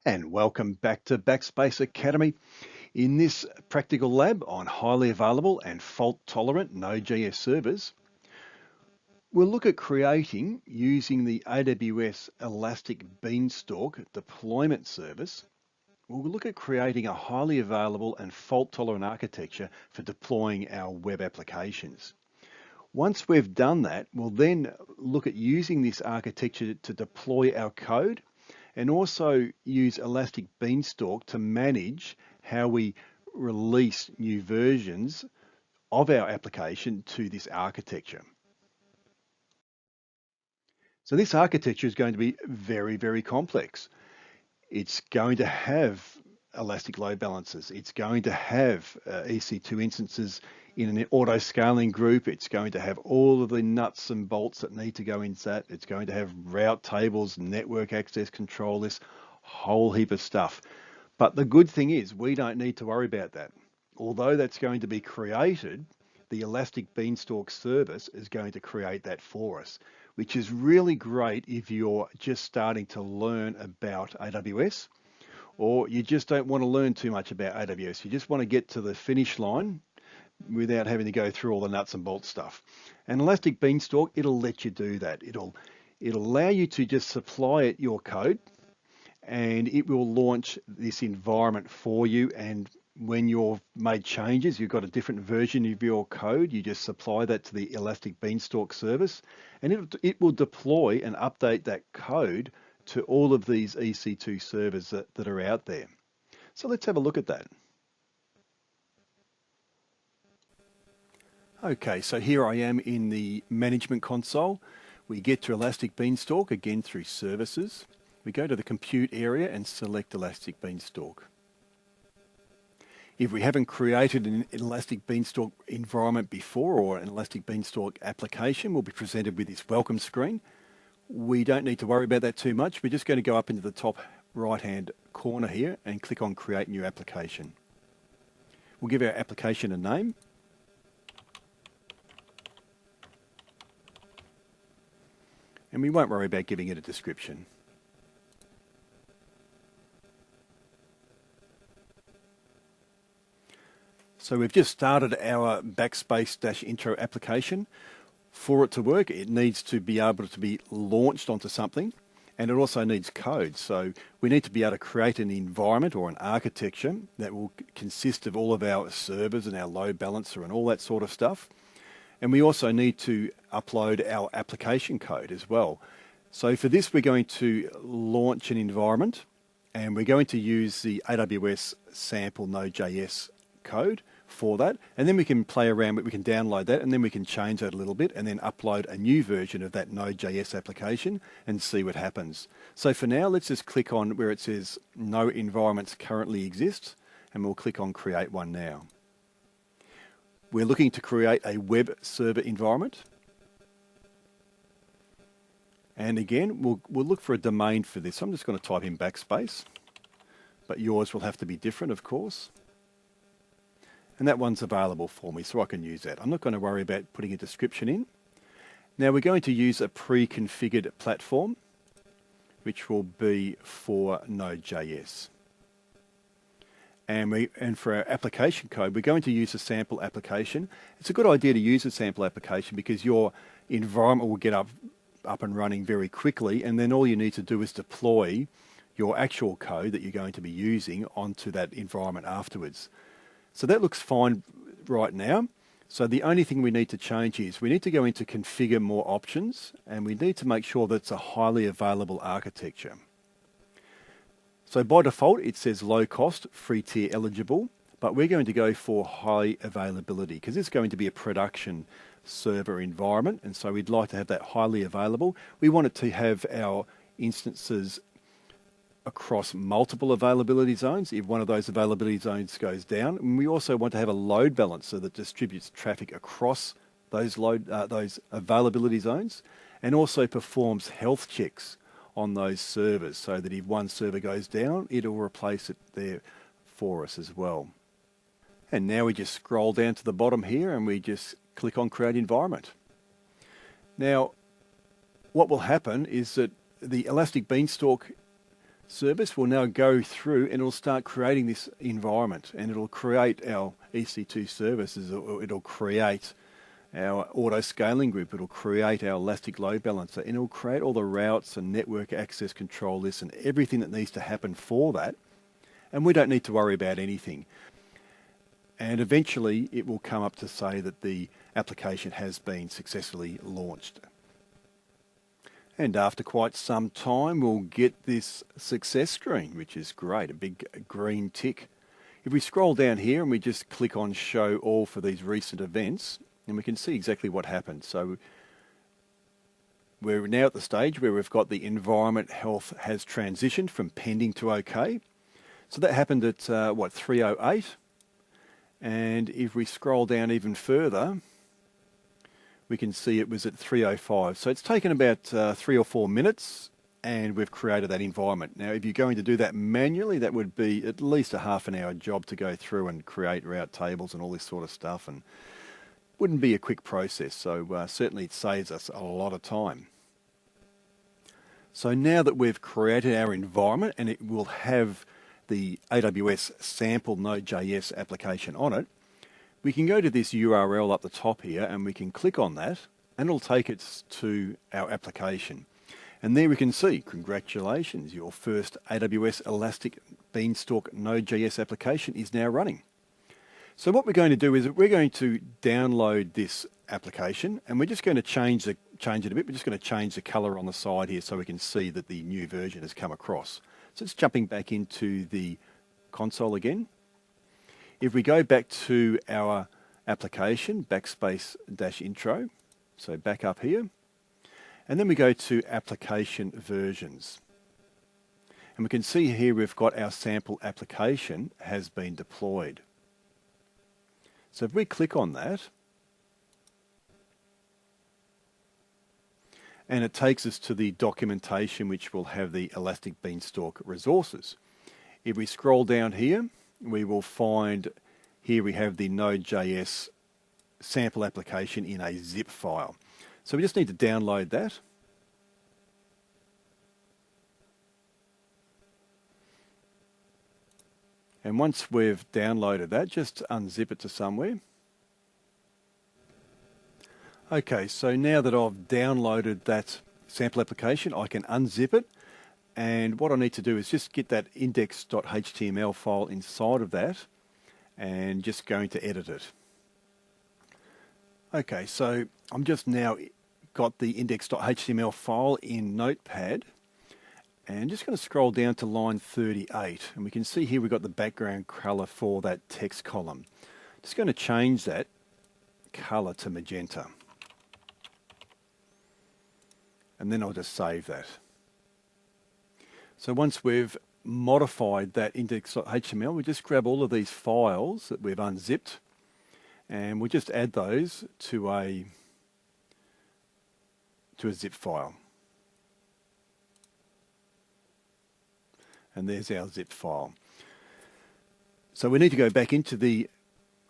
And welcome back to Backspace Academy. In this practical lab on highly available and fault-tolerant Node.js servers, we'll look at creating, using the AWS Elastic Beanstalk deployment service, we'll look at creating a highly available and fault-tolerant architecture for deploying our web applications. Once we've done that, we'll then look at using this architecture to deploy our code and also use Elastic Beanstalk to manage how we release new versions of our application to this architecture. So this architecture is going to be very, very complex. It's going to have elastic load balancers. It's going to have EC2 instances in an auto-scaling group. It's going to have all of the nuts and bolts that need to go into that. It's going to have route tables, network access control, this whole heap of stuff. But the good thing is we don't need to worry about that. Although that's going to be created, the Elastic Beanstalk service is going to create that for us, which is really great if you're just starting to learn about AWS, or you just don't want to learn too much about AWS. You just want to get to the finish line without having to go through all the nuts and bolts stuff. And Elastic Beanstalk, it'll let you do that. It'll allow you to just supply it your code, and it will launch this environment for you. And when you've made changes, you've got a different version of your code, you just supply that to the Elastic Beanstalk service, and it will deploy and update that code to all of these EC2 servers that are out there. So let's have a look at that. Okay, so here I am in the management console. We get to Elastic Beanstalk again through services. We go to the compute area and select Elastic Beanstalk. If we haven't created an Elastic Beanstalk environment before, or an Elastic Beanstalk application, we'll be presented with this welcome screen. We don't need to worry about that too much. We're just going to go up into the top right-hand corner here and click on Create New Application. We'll give our application a name. And we won't worry about giving it a description. So we've just started our Backspace-intro application. For it to work, it needs to be able to be launched onto something, and it also needs code. So we need to be able to create an environment or an architecture that will consist of all of our servers and our load balancer and all that sort of stuff. And we also need to upload our application code as well. So for this, we're going to launch an environment, and we're going to use the AWS sample Node.js code for that, and then we can play around with, we can download that, and then we can change that a little bit and then upload a new version of that Node.js application and see what happens. So for now, let's just click on where it says no environments currently exist, and we'll click on create one now. We're looking to create a web server environment. And again, we'll look for a domain for this. I'm just going to type in Backspace, but yours will have to be different, of course. And that one's available for me, so I can use that. I'm not going to worry about putting a description in. Now we're going to use a pre-configured platform, which will be for Node.js. And for our application code, we're going to use a sample application. It's a good idea to use a sample application because your environment will get up and running very quickly, and then all you need to do is deploy your actual code that you're going to be using onto that environment afterwards. So that looks fine right now. So the only thing we need to change is we need to go into configure more options, and we need to make sure that it's a highly available architecture. So by default, it says low cost, free tier eligible, but we're going to go for high availability because it's going to be a production server environment. And so we'd like to have that highly available. We want it to have our instances across multiple availability zones if one of those availability zones goes down. And we also want to have a load balancer that distributes traffic across those availability zones, and also performs health checks on those servers so that if one server goes down, it'll replace it there for us as well. And now we just scroll down to the bottom here and we just click on Create Environment. Now, what will happen is that the Elastic Beanstalk service will now go through and it'll start creating this environment, and it'll create our EC2 services. It'll create our auto scaling group, it'll create our elastic load balancer, and it'll create all the routes and network access control lists and everything that needs to happen for that. And we don't need to worry about anything. And eventually it will come up to say that the application has been successfully launched. And after quite some time, we'll get this success screen, which is great, a big green tick. If we scroll down here and we just click on Show All for these recent events, and we can see exactly what happened. So we're now at the stage where we've got the environment health has transitioned from pending to OK. So that happened at, 3:08. And if we scroll down even further, we can see it was at 3:05. So it's taken about 3 or 4 minutes, and we've created that environment. Now, if you're going to do that manually, that would be at least a half an hour job to go through and create route tables and all this sort of stuff, and wouldn't be a quick process. So certainly it saves us a lot of time. So now that we've created our environment and it will have the AWS sample Node.js application on it, we can go to this URL up the top here and we can click on that and it'll take us to our application. And there we can see, congratulations, your first AWS Elastic Beanstalk Node.js application is now running. So what we're going to do is we're going to download this application, and we're just going to change it a bit. We're just going to change the color on the side here so we can see that the new version has come across. So it's jumping back into the console again. If we go back to our application, backspace-intro, so back up here, and then we go to application versions. And we can see here we've got our sample application has been deployed. So if we click on that, and it takes us to the documentation which will have the Elastic Beanstalk resources. If we scroll down here, we will find here we have the Node.js sample application in a zip file. So we just need to download that. And once we've downloaded that, just unzip it to somewhere. Okay, so now that I've downloaded that sample application, I can unzip it. And what I need to do is just get that index.html file inside of that and just going to edit it. Okay, so I'm just now got the index.html file in Notepad. And just going to scroll down to line 38, and we can see here we've got the background color for that text column. Just going to change that color to magenta. And then I'll just save that. So once we've modified that index.html, we just grab all of these files that we've unzipped, and we'll just add those to a zip file. And there's our zip file. So we need to go back into the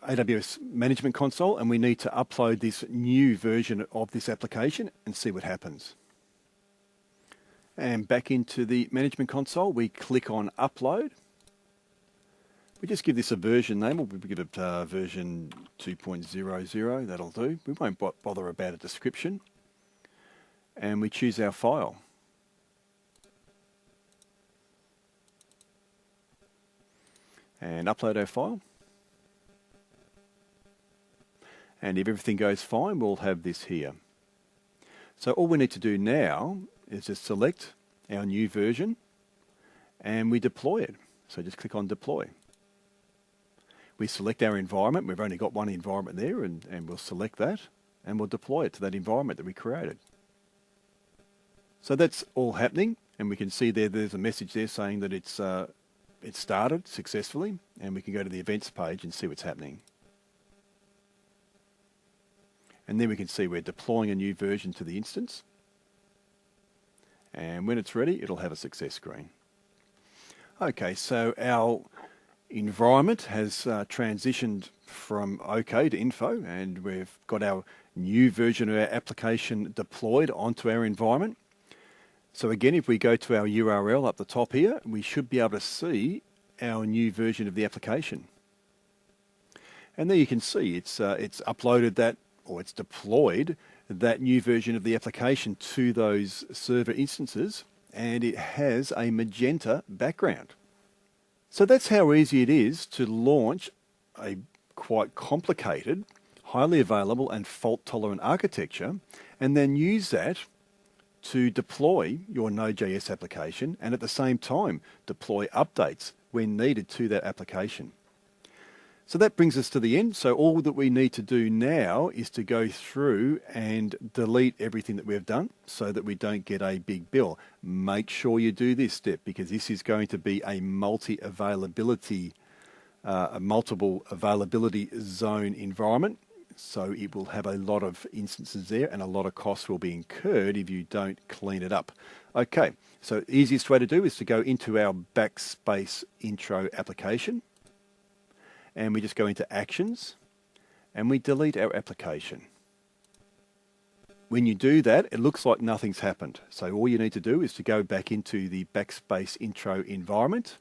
AWS Management Console and we need to upload this new version of this application and see what happens. And back into the Management Console, we click on Upload. We just give this a version name, or we give it version 2.00, that'll do. We won't bother about a description. And we choose our file. And upload our file. And if everything goes fine, we'll have this here. So all we need to do now is just select our new version and we deploy it. So just click on Deploy. We select our environment. We've only got one environment there, and we'll select that and we'll deploy it to that environment that we created. So that's all happening, and we can see there's a message there saying that it started successfully, and we can go to the events page and see what's happening. And then we can see we're deploying a new version to the instance. And when it's ready, it'll have a success screen. Okay, so our environment has transitioned from OK to info, and we've got our new version of our application deployed onto our environment. So again, if we go to our URL up the top here, we should be able to see our new version of the application. And there you can see it's uploaded that, or it's deployed that new version of the application to those server instances, and it has a magenta background. So that's how easy it is to launch a quite complicated, highly available and fault-tolerant architecture, and then use that to deploy your Node.js application and at the same time deploy updates when needed to that application. So that brings us to the end. So all that we need to do now is to go through and delete everything that we've done so that we don't get a big bill. Make sure you do this step because this is going to be a multiple availability zone environment. So it will have a lot of instances there and a lot of costs will be incurred if you don't clean it up. Okay, so the easiest way to do is to go into our backspace intro application. And we just go into Actions, and we delete our application. When you do that, it looks like nothing's happened. So all you need to do is to go back into the backspace intro environment,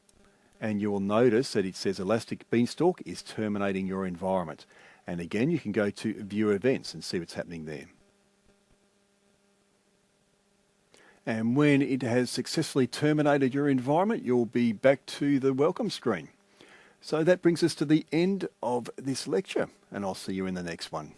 and you will notice that it says Elastic Beanstalk is terminating your environment. And again, you can go to View Events and see what's happening there. And when it has successfully terminated your environment, you'll be back to the welcome screen. So that brings us to the end of this lecture, and I'll see you in the next one.